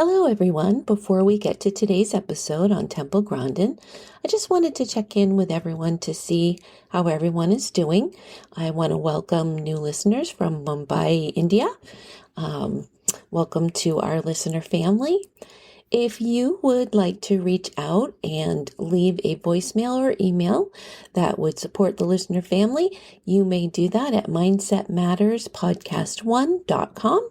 Hello, everyone. Before we get to today's episode on Temple Grandin, I just wanted to check in with everyone to see how everyone is doing. I want to welcome new listeners from Mumbai, India. Welcome to our listener family. If you would like to reach out and leave a voicemail or email that would support the listener family, you may do that at mindsetmatterspodcast1.com.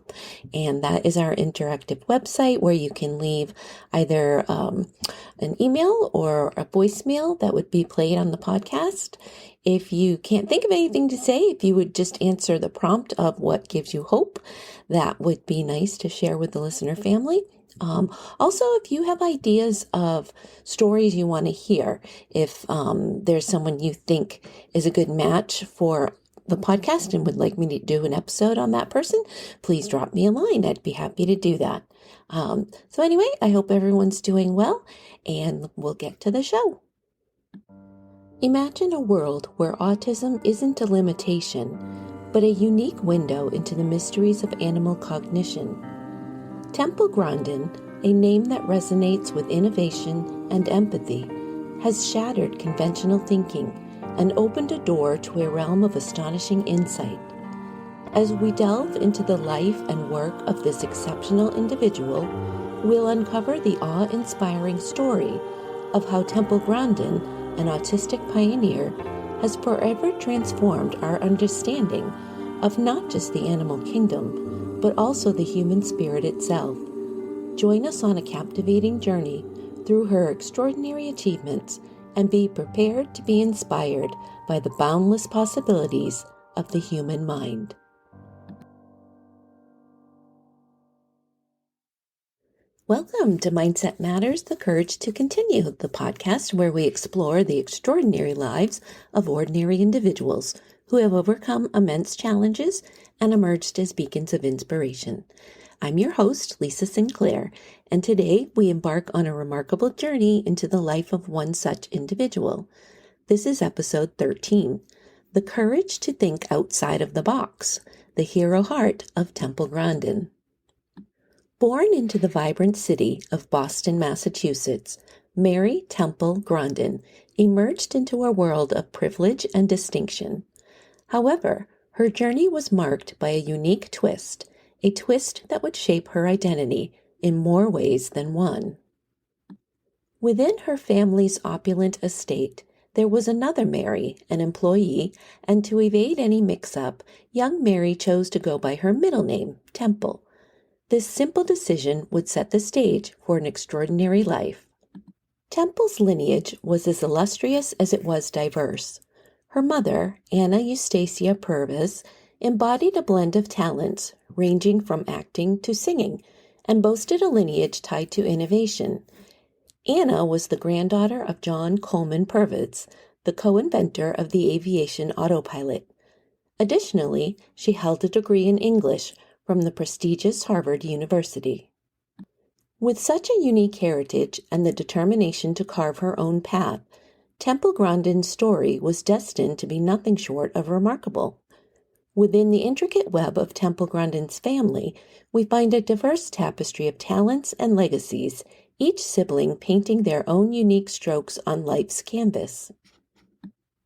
And that is our interactive website where you can leave either an email or a voicemail that would be played on the podcast. If you can't think of anything to say, if you would just answer the prompt of what gives you hope, that would be nice to share with the listener family. Also, if you have ideas of stories you want to hear, if there's someone you think is a good match for the podcast and would like me to do an episode on that person, please drop me a line. I'd be happy to do that. So anyway, I hope everyone's doing well, and we'll get to the show. Imagine a world where autism isn't a limitation, but a unique window into the mysteries of animal cognition. Temple Grandin, a name that resonates with innovation and empathy, has shattered conventional thinking and opened a door to a realm of astonishing insight. As we delve into the life and work of this exceptional individual, we'll uncover the awe-inspiring story of how Temple Grandin, an autistic pioneer, has forever transformed our understanding of not just the animal kingdom, but also the human spirit itself. Join us on a captivating journey through her extraordinary achievements and be prepared to be inspired by the boundless possibilities of the human mind. Welcome to Mindset Matters, the Courage to Continue, the podcast where we explore the extraordinary lives of ordinary individuals who have overcome immense challenges and emerged as beacons of inspiration. I'm your host, Lisa Sinclair, and today we embark on a remarkable journey into the life of one such individual. This is episode 13, The Courage to Think Outside of the Box, the Hero Heart of Temple Grandin. Born into the vibrant city of Boston, Massachusetts, Mary Temple Grandin emerged into a world of privilege and distinction. However, her journey was marked by a unique twist, a twist that would shape her identity in more ways than one. Within her family's opulent estate, there was another Mary, an employee, and to evade any mix-up, young Mary chose to go by her middle name, Temple. This simple decision would set the stage for an extraordinary life. Temple's lineage was as illustrious as it was diverse. Her mother, Anna Eustacia Purvis, embodied a blend of talents ranging from acting to singing and boasted a lineage tied to innovation. Anna was the granddaughter of John Coleman Purvis, the co-inventor of the aviation autopilot. Additionally, she held a degree in English from the prestigious Harvard University. With such a unique heritage and the determination to carve her own path, Temple Grandin's story was destined to be nothing short of remarkable. Within the intricate web of Temple Grandin's family, we find a diverse tapestry of talents and legacies, each sibling painting their own unique strokes on life's canvas.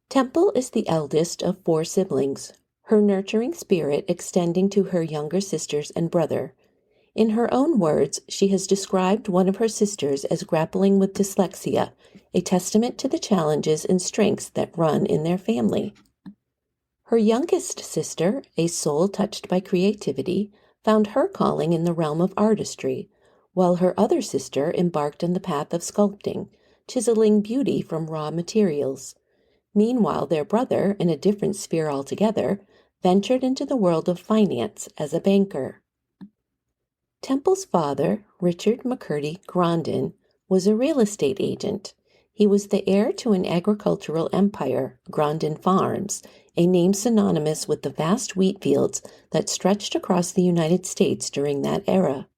Temple is the eldest of 4 siblings, her nurturing spirit extending to her younger sisters and brother. In her own words, she has described one of her sisters as grappling with dyslexia, a testament to the challenges and strengths that run in their family. Her youngest sister, a soul touched by creativity, found her calling in the realm of artistry, while her other sister embarked on the path of sculpting, chiseling beauty from raw materials. Meanwhile, their brother, in a different sphere altogether, ventured into the world of finance as a banker. Temple's father, Richard McCurdy Grandin, was a real estate agent. He was the heir to an agricultural empire, Grandin Farms, a name synonymous with the vast wheat fields that stretched across the United States during that era.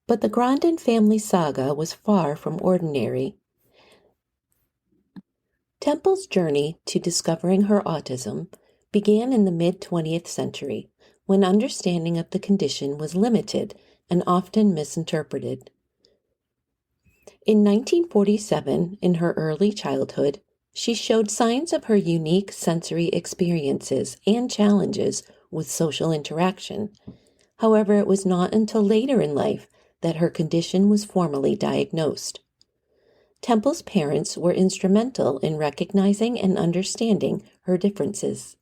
But the Grandin family saga was far from ordinary. Temple's journey to discovering her autism began in the mid-20th century, when understanding of the condition was limited and often misinterpreted. In 1947, in her early childhood, she showed signs of her unique sensory experiences and challenges with social interaction. However, it was not until later in life that her condition was formally diagnosed. Temple's parents were instrumental in recognizing and understanding her differences.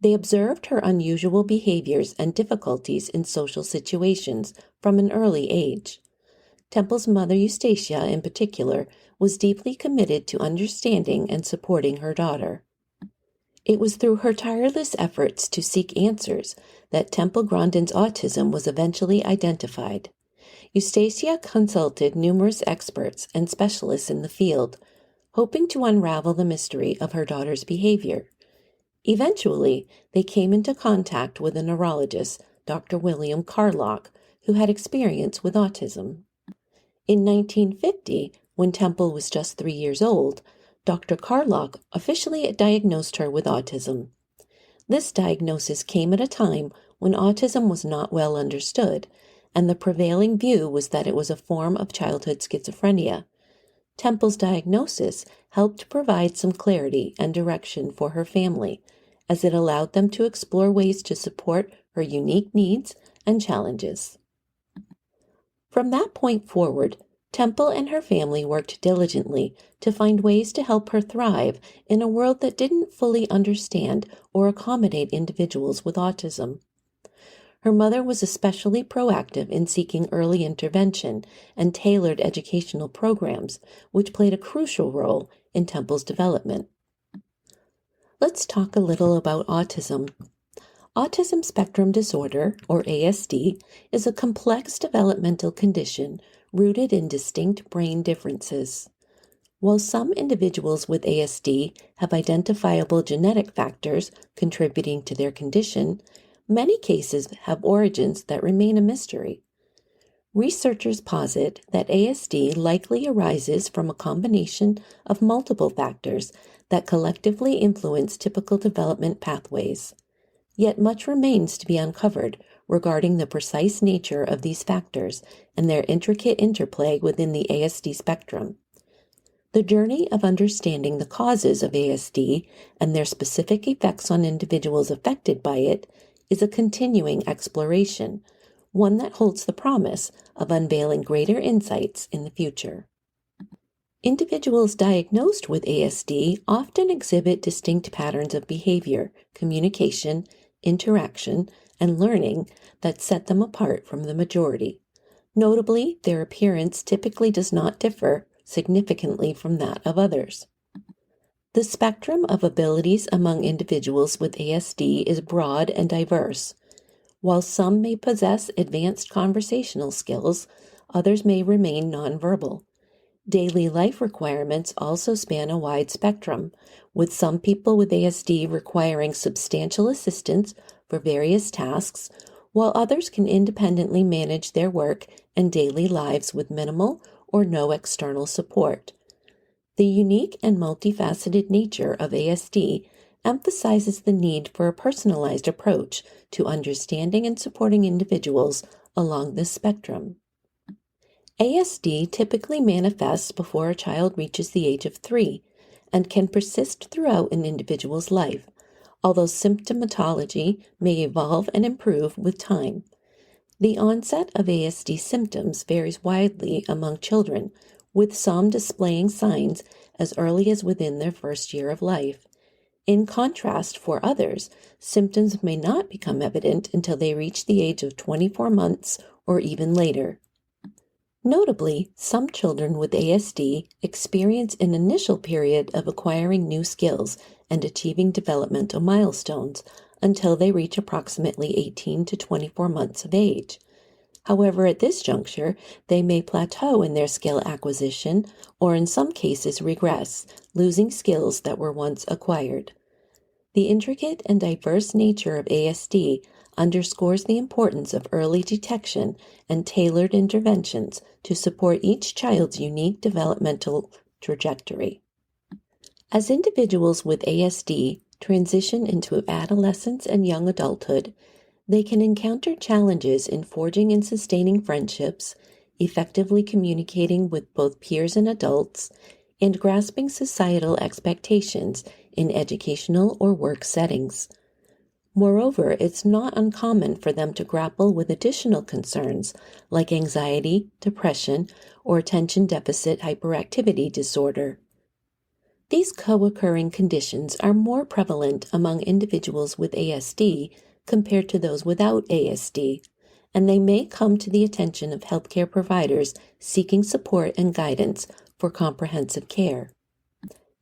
They observed her unusual behaviors and difficulties in social situations from an early age. Temple's mother, Eustacia, in particular, was deeply committed to understanding and supporting her daughter. It was through her tireless efforts to seek answers that Temple Grandin's autism was eventually identified. Eustacia consulted numerous experts and specialists in the field, hoping to unravel the mystery of her daughter's behavior. Eventually, they came into contact with a neurologist, Dr. William Carlock, who had experience with autism. In 1950, when Temple was just 3 years old, Dr. Carlock officially diagnosed her with autism. This diagnosis came at a time when autism was not well understood, and the prevailing view was that it was a form of childhood schizophrenia. Temple's diagnosis helped provide some clarity and direction for her family, as it allowed them to explore ways to support her unique needs and challenges. From that point forward, Temple and her family worked diligently to find ways to help her thrive in a world that didn't fully understand or accommodate individuals with autism. Her mother was especially proactive in seeking early intervention and tailored educational programs, which played a crucial role in Temple's development. Let's talk a little about autism. Autism Spectrum Disorder, or ASD, is a complex developmental condition rooted in distinct brain differences. While some individuals with ASD have identifiable genetic factors contributing to their condition, many cases have origins that remain a mystery. Researchers posit that ASD likely arises from a combination of multiple factors that collectively influence typical development pathways. Yet much remains to be uncovered regarding the precise nature of these factors and their intricate interplay within the ASD spectrum. The journey of understanding the causes of ASD and their specific effects on individuals affected by it is a continuing exploration, one that holds the promise of unveiling greater insights in the future. Individuals diagnosed with ASD often exhibit distinct patterns of behavior, communication, interaction, and learning that set them apart from the majority. Notably, their appearance typically does not differ significantly from that of others. The spectrum of abilities among individuals with ASD is broad and diverse. While some may possess advanced conversational skills, others may remain nonverbal. Daily life requirements also span a wide spectrum, with some people with ASD requiring substantial assistance for various tasks, while others can independently manage their work and daily lives with minimal or no external support. The unique and multifaceted nature of ASD emphasizes the need for a personalized approach to understanding and supporting individuals along this spectrum. ASD typically manifests before a child reaches the age of 3 and can persist throughout an individual's life, although symptomatology may evolve and improve with time. The onset of ASD symptoms varies widely among children, with some displaying signs as early as within their first year of life. In contrast, for others, symptoms may not become evident until they reach the age of 24 months or even later. Notably, some children with ASD experience an initial period of acquiring new skills and achieving developmental milestones until they reach approximately 18 to 24 months of age. However, at this juncture, they may plateau in their skill acquisition or in some cases regress, losing skills that were once acquired. The intricate and diverse nature of ASD underscores the importance of early detection and tailored interventions to support each child's unique developmental trajectory. As individuals with ASD transition into adolescence and young adulthood, They can encounter challenges in forging and sustaining friendships, effectively communicating with both peers and adults, and grasping societal expectations in educational or work settings. Moreover, it's not uncommon for them to grapple with additional concerns like anxiety, depression, or attention deficit hyperactivity disorder. These co-occurring conditions are more prevalent among individuals with ASD compared to those without ASD, and they may come to the attention of healthcare providers seeking support and guidance for comprehensive care.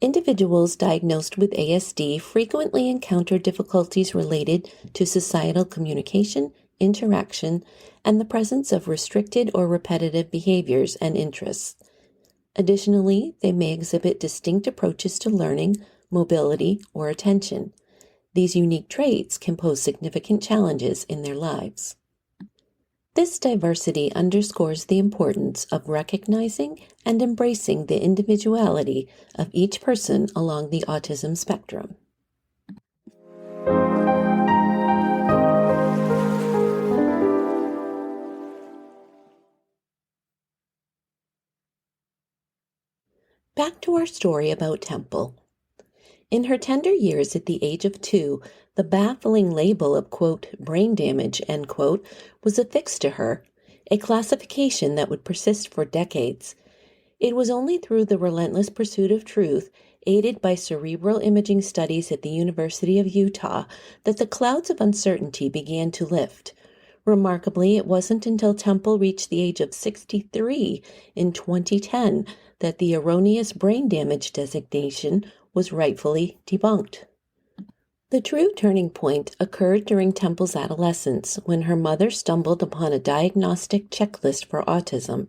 Individuals diagnosed with ASD frequently encounter difficulties related to societal communication, interaction, and the presence of restricted or repetitive behaviors and interests. Additionally, they may exhibit distinct approaches to learning, mobility, or attention. These unique traits can pose significant challenges in their lives. This diversity underscores the importance of recognizing and embracing the individuality of each person along the autism spectrum. Back to our story about Temple. In her tender years at the age of 2, the baffling label of, quote, brain damage, end quote, was affixed to her, a classification that would persist for decades. It was only through the relentless pursuit of truth, aided by cerebral imaging studies at the University of Utah, that the clouds of uncertainty began to lift. Remarkably, it wasn't until Temple reached the age of 63 in 2010 that the erroneous brain damage designation was rightfully debunked. The true turning point occurred during Temple's adolescence when her mother stumbled upon a diagnostic checklist for autism.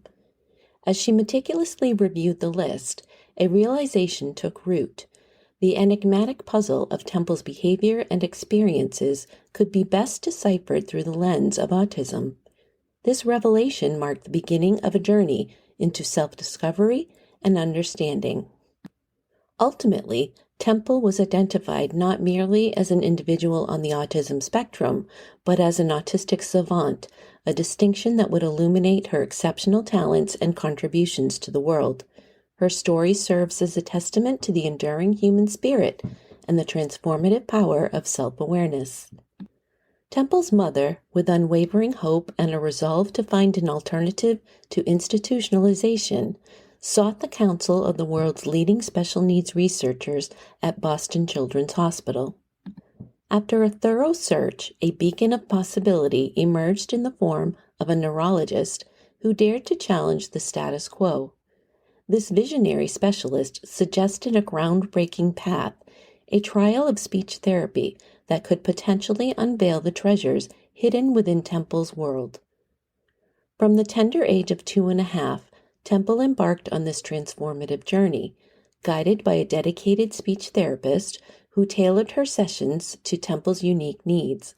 As she meticulously reviewed the list, a realization took root. The enigmatic puzzle of Temple's behavior and experiences could be best deciphered through the lens of autism. This revelation marked the beginning of a journey into self-discovery and understanding. Ultimately, Temple was identified not merely as an individual on the autism spectrum, but as an autistic savant, a distinction that would illuminate her exceptional talents and contributions to the world. Her story serves as a testament to the enduring human spirit and the transformative power of self-awareness. Temple's mother, with unwavering hope and a resolve to find an alternative to institutionalization, sought the counsel of the world's leading special needs researchers at Boston Children's Hospital. After a thorough search, a beacon of possibility emerged in the form of a neurologist who dared to challenge the status quo. This visionary specialist suggested a groundbreaking path, a trial of speech therapy that could potentially unveil the treasures hidden within Temple's world. From the tender age of 2.5, Temple embarked on this transformative journey, guided by a dedicated speech therapist who tailored her sessions to Temple's unique needs.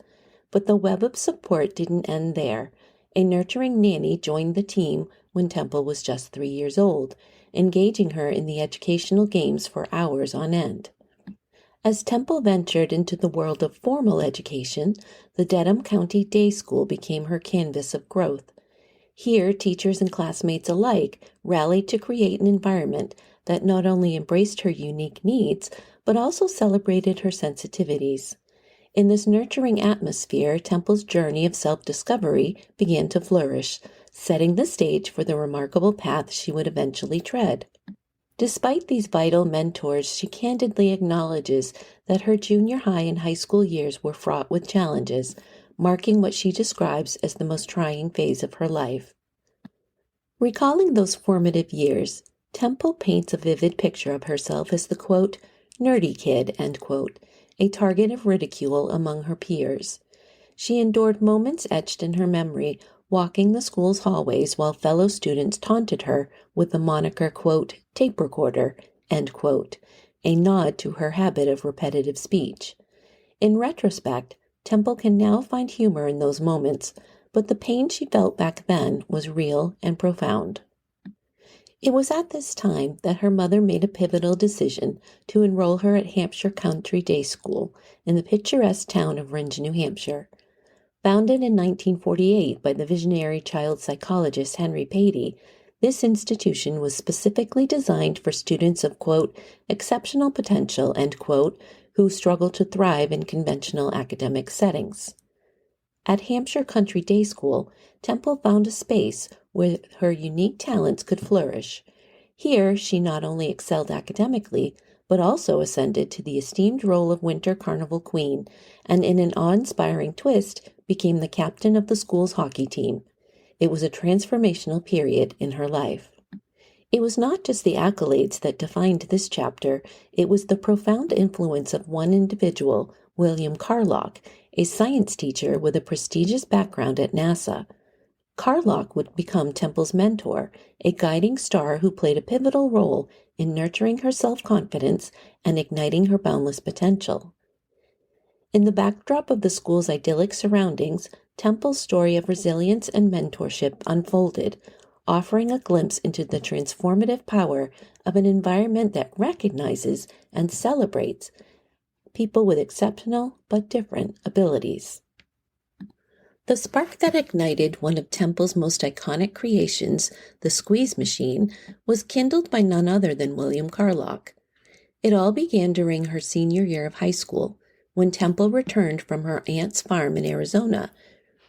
But the web of support didn't end there. A nurturing nanny joined the team when Temple was just 3 years old, engaging her in the educational games for hours on end. As Temple ventured into the world of formal education, the Dedham County Day School became her canvas of growth. Here, teachers and classmates alike rallied to create an environment that not only embraced her unique needs, but also celebrated her sensitivities. In this nurturing atmosphere, Temple's journey of self-discovery began to flourish, setting the stage for the remarkable path she would eventually tread. Despite these vital mentors, she candidly acknowledges that her junior high and high school years were fraught with challenges, marking what she describes as the most trying phase of her life. Recalling those formative years, Temple paints a vivid picture of herself as the, quote, nerdy kid, end quote, a target of ridicule among her peers. She endured moments etched in her memory, walking the school's hallways while fellow students taunted her with the moniker, quote, tape recorder, end quote, a nod to her habit of repetitive speech. In retrospect, Temple can now find humor in those moments, but the pain she felt back then was real and profound. It was at this time that her mother made a pivotal decision to enroll her at Hampshire Country Day School in the picturesque town of Rindge, New Hampshire. Founded in 1948 by the visionary child psychologist Henry Patey, this institution was specifically designed for students of, quote, exceptional potential, end quote, who struggle to thrive in conventional academic settings. At Hampshire Country Day School, Temple found a space where her unique talents could flourish. Here, she not only excelled academically, but also ascended to the esteemed role of Winter Carnival Queen, and in an awe-inspiring twist, became the captain of the school's hockey team. It was a transformational period in her life. It was not just the accolades that defined this chapter, it was the profound influence of one individual, William Carlock, a science teacher with a prestigious background at NASA. Carlock would become Temple's mentor, a guiding star who played a pivotal role in nurturing her self-confidence and igniting her boundless potential. In the backdrop of the school's idyllic surroundings, Temple's story of resilience and mentorship unfolded, offering a glimpse into the transformative power of an environment that recognizes and celebrates people with exceptional but different abilities. The spark that ignited one of Temple's most iconic creations, the squeeze machine, was kindled by none other than William Carlock. It all began during her senior year of high school, when Temple returned from her aunt's farm in Arizona,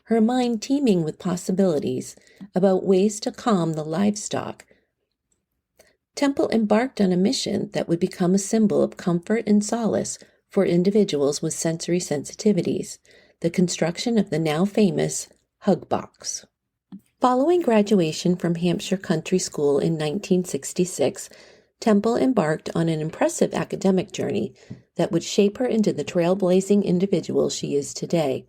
her mind teeming with possibilities about ways to calm the livestock. Temple embarked on a mission that would become a symbol of comfort and solace for individuals with sensory sensitivities, the construction of the now famous Hug Box. Following graduation from Hampshire Country School in 1966, Temple embarked on an impressive academic journey that would shape her into the trailblazing individual she is today.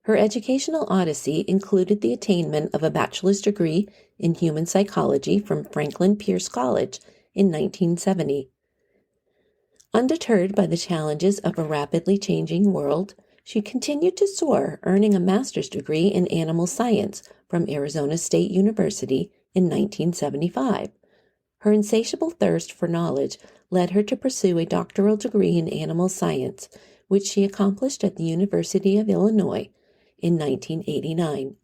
Her educational odyssey included the attainment of a bachelor's degree in human psychology from Franklin Pierce College in 1970. Undeterred by the challenges of a rapidly changing world, she continued to soar, earning a master's degree in animal science from Arizona State University in 1975. Her insatiable thirst for knowledge led her to pursue a doctoral degree in animal science, which she accomplished at the University of Illinois in 1989.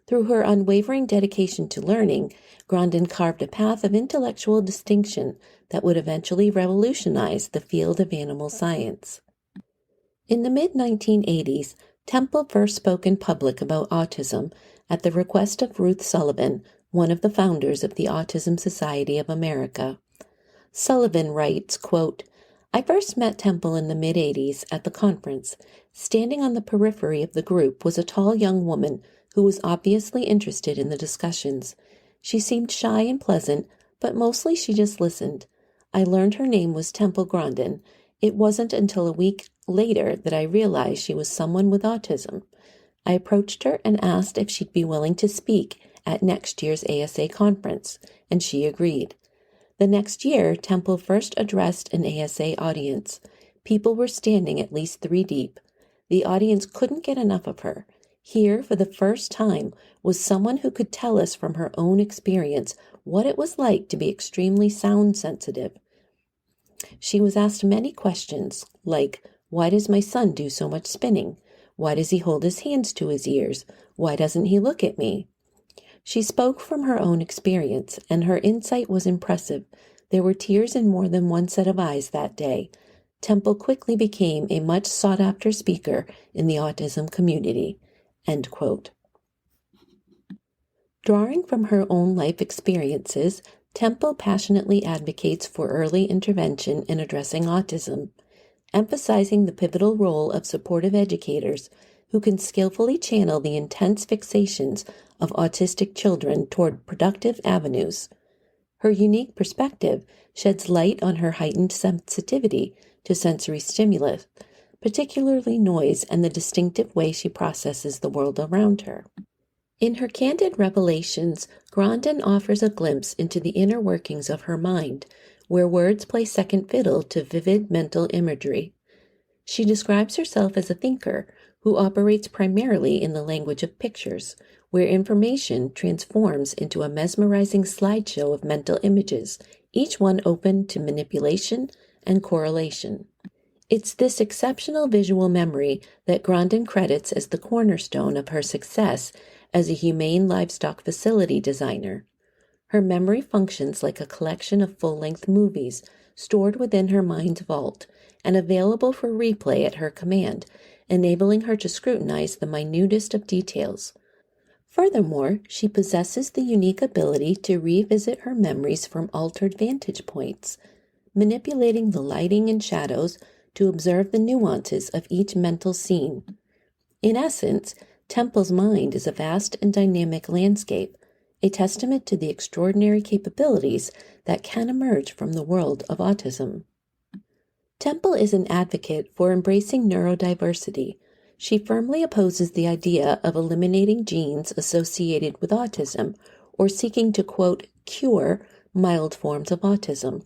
Through her unwavering dedication to learning, Grandin carved a path of intellectual distinction that would eventually revolutionize the field of animal science. In the mid-1980s, Temple first spoke in public about autism at the request of Ruth Sullivan, one of the founders of the Autism Society of America. Sullivan writes, quote, I first met Temple in the mid-80s at the conference. Standing on the periphery of the group was a tall young woman who was obviously interested in the discussions. She seemed shy and pleasant, but mostly she just listened. I learned her name was Temple Grandin. It wasn't until a week later that I realized she was someone with autism. I approached her and asked if she'd be willing to speak at next year's ASA conference, and she agreed. The next year, Temple first addressed an ASA audience. People were standing at least 3 deep. The audience couldn't get enough of her. Here, for the first time, was someone who could tell us from her own experience what it was like to be extremely sound sensitive. She was asked many questions, like, why does my son do so much spinning? Why does he hold his hands to his ears? Why doesn't he look at me? She spoke from her own experience, and her insight was impressive. There were tears in more than one set of eyes that day. Temple quickly became a much sought-after speaker in the autism community. End quote. Drawing from her own life experiences, Temple passionately advocates for early intervention in addressing autism, emphasizing the pivotal role of supportive educators who can skillfully channel the intense fixations of autistic children toward productive avenues. Her unique perspective sheds light on her heightened sensitivity to sensory stimulus, particularly noise, and the distinctive way she processes the world around her. In her candid revelations, Grandin offers a glimpse into the inner workings of her mind, where words play second fiddle to vivid mental imagery. She describes herself as a thinker who operates primarily in the language of pictures, where information transforms into a mesmerizing slideshow of mental images, each one open to manipulation and correlation. It's this exceptional visual memory that Grandin credits as the cornerstone of her success as a humane livestock facility designer. Her memory functions like a collection of full-length movies stored within her mind's vault and available for replay at her command, enabling her to scrutinize the minutest of details. Furthermore, she possesses the unique ability to revisit her memories from altered vantage points, manipulating the lighting and shadows to observe the nuances of each mental scene. In essence, Temple's mind is a vast and dynamic landscape, a testament to the extraordinary capabilities that can emerge from the world of autism. Temple is an advocate for embracing neurodiversity. She firmly opposes the idea of eliminating genes associated with autism or seeking to, quote, cure mild forms of autism.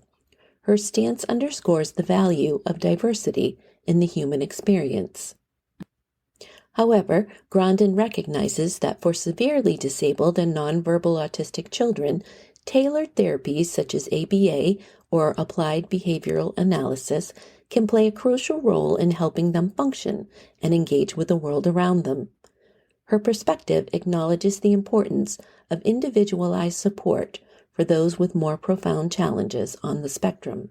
Her stance underscores the value of diversity in the human experience. However, Grandin recognizes that for severely disabled and nonverbal autistic children, tailored therapies such as ABA or applied behavioral analysis can play a crucial role in helping them function and engage with the world around them. Her perspective acknowledges the importance of individualized support for those with more profound challenges on the spectrum.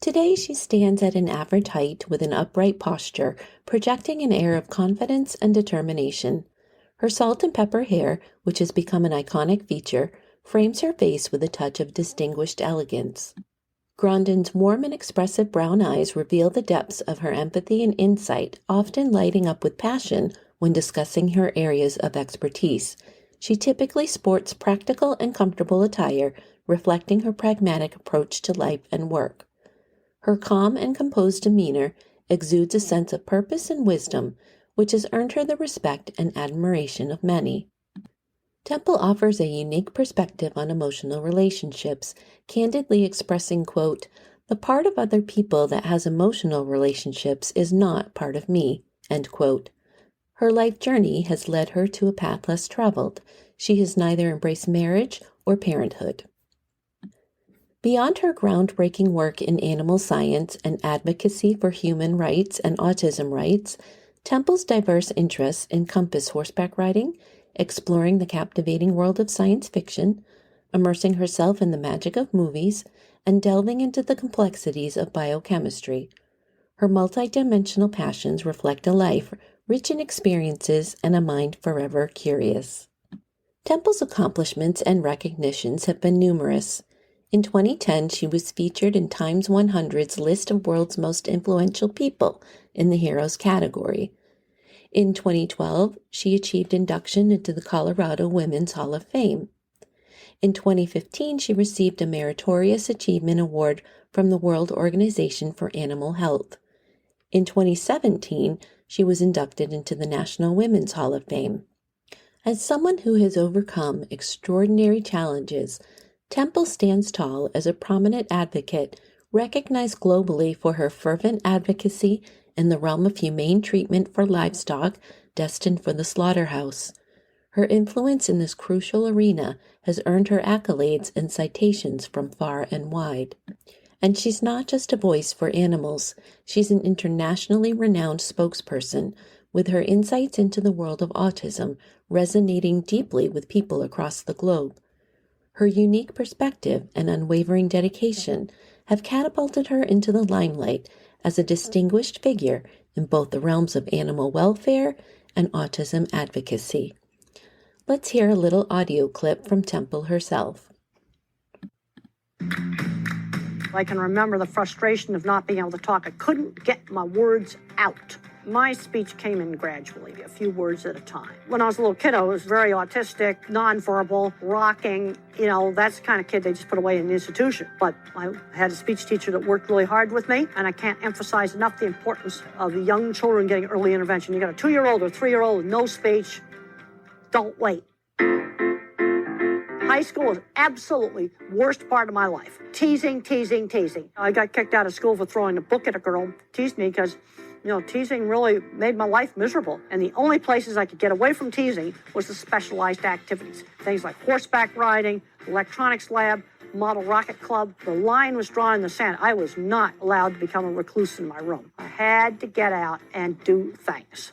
Today, she stands at an average height with an upright posture, projecting an air of confidence and determination. Her salt and pepper hair, which has become an iconic feature, frames her face with a touch of distinguished elegance. Grandin's warm and expressive brown eyes reveal the depths of her empathy and insight, often lighting up with passion when discussing her areas of expertise. She typically sports practical and comfortable attire, reflecting her pragmatic approach to life and work. Her calm and composed demeanor exudes a sense of purpose and wisdom, which has earned her the respect and admiration of many. Temple offers a unique perspective on emotional relationships, candidly expressing, quote, the part of other people that has emotional relationships is not part of me, end quote. Her life journey has led her to a path less traveled. She has neither embraced marriage or parenthood. Beyond her groundbreaking work in animal science and advocacy for human rights and autism rights, Temple's diverse interests encompass horseback riding, exploring the captivating world of science fiction, immersing herself in the magic of movies, and delving into the complexities of biochemistry. Her multidimensional passions reflect a life rich in experiences and a mind forever curious. Temple's accomplishments and recognitions have been numerous. In 2010, she was featured in Time's 100's list of world's most influential people in the Heroes category. In 2012, she achieved induction into the Colorado Women's Hall of Fame. In 2015, she received a Meritorious Achievement Award from the World Organization for Animal Health. In 2017, she was inducted into the National Women's Hall of Fame. As someone who has overcome extraordinary challenges, Temple stands tall as a prominent advocate, recognized globally for her fervent advocacy in the realm of humane treatment for livestock destined for the slaughterhouse. Her influence in this crucial arena has earned her accolades and citations from far and wide. And she's not just a voice for animals, she's an internationally renowned spokesperson, with her insights into the world of autism resonating deeply with people across the globe. Her unique perspective and unwavering dedication have catapulted her into the limelight as a distinguished figure in both the realms of animal welfare and autism advocacy. Let's hear a little audio clip from Temple herself. I can remember the frustration of not being able to talk. I couldn't get my words out. My speech came in gradually, a few words at a time. When I was a little kid, I was very autistic, nonverbal, rocking. That's the kind of kid they just put away in the institution. But I had a speech teacher that worked really hard with me, and I can't emphasize enough the importance of the young children getting early intervention. You got a 2-year-old or 3-year-old with no speech, don't wait. High school was absolutely worst part of my life. Teasing. I got kicked out of school for throwing a book at a girl, teased me because Teasing really made my life miserable. And the only places I could get away from teasing was the specialized activities. Things like horseback riding, electronics lab, model rocket club. The line was drawn in the sand. I was not allowed to become a recluse in my room. I had to get out and do things.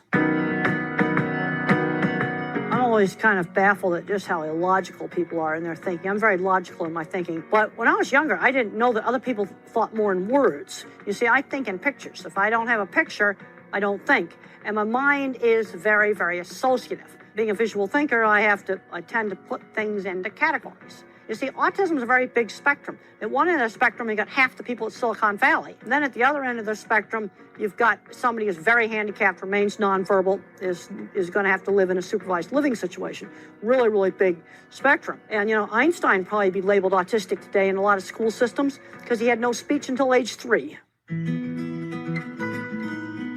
I'm always kind of baffled at just how illogical people are in their thinking. I'm very logical in my thinking. But when I was younger, I didn't know that other people thought more in words. You see, I think in pictures. If I don't have a picture, I don't think. And my mind is very, very associative. Being a visual thinker, I tend to put things into categories. You see, autism is a very big spectrum. At one end of the spectrum, you got half the people at Silicon Valley. And then at the other end of the spectrum, you've got somebody who's very handicapped, remains nonverbal, is going to have to live in a supervised living situation. Really, really big spectrum. And, Einstein probably be labeled autistic today in a lot of school systems because he had no speech until age 3.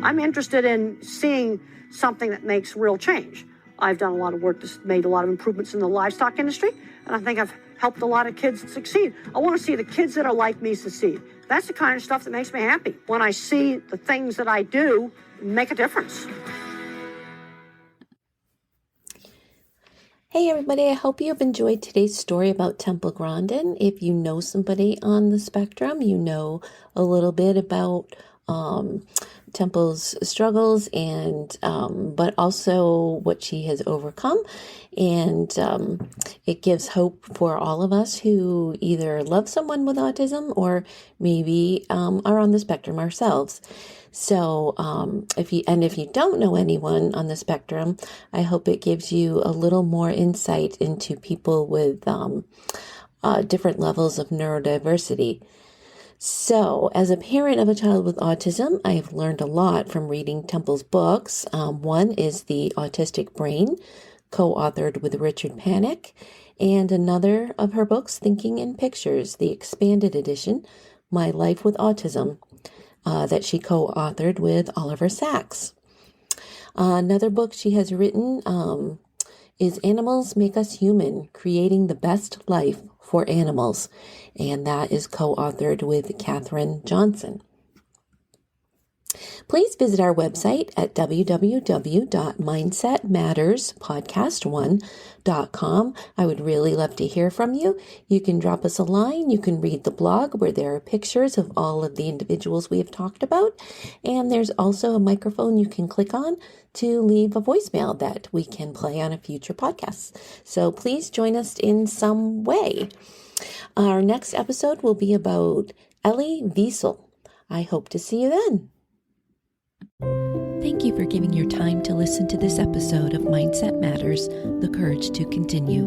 I'm interested in seeing something that makes real change. I've done a lot of work that's made a lot of improvements in the livestock industry, and I think I've helped a lot of kids succeed. I want to see the kids that are like me succeed. That's the kind of stuff that makes me happy. When I see the things that I do make a difference. Hey everybody, I hope you have enjoyed today's story about Temple Grandin. If you know somebody on the spectrum, you know a little bit about Temple's struggles and but also what she has overcome, and it gives hope for all of us who either love someone with autism or maybe are on the spectrum ourselves. So if you don't know anyone on the spectrum, I hope it gives you a little more insight into people with different levels of neurodiversity. So, as a parent of a child with autism, I have learned a lot from reading Temple's books. One is The Autistic Brain, co-authored with Richard Panik, and another of her books, Thinking in Pictures, the expanded edition, My Life with Autism, that she co-authored with Oliver Sacks. Another book she has written is Animals Make Us Human, Creating the Best Life for Animals, and that is co-authored with Katherine Johnson. Please visit our website at www.mindsetmatterspodcast1.com. I would really love to hear from you. You can drop us a line. You can read the blog where there are pictures of all of the individuals we have talked about. And there's also a microphone you can click on to leave a voicemail that we can play on a future podcast. So please join us in some way. Our next episode will be about Elie Wiesel. I hope to see you then. Thank you for giving your time to listen to this episode of Mindset Matters, The Courage to Continue.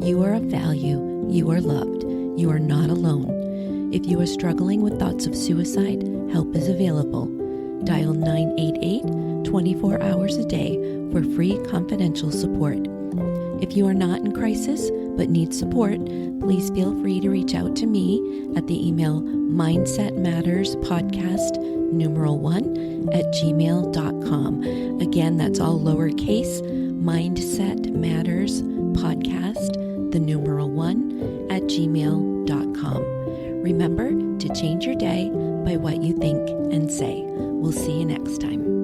You are of value. You are loved. You are not alone. If you are struggling with thoughts of suicide, help is available. Dial 988 24 hours a day for free confidential support. If you are not in crisis but need support, please feel free to reach out to me at the email mindsetmatters1@gmail.com. Again, that's all lowercase, mindsetmatters1@gmail.com. Remember to change your day by what you think and say. We'll see you next time.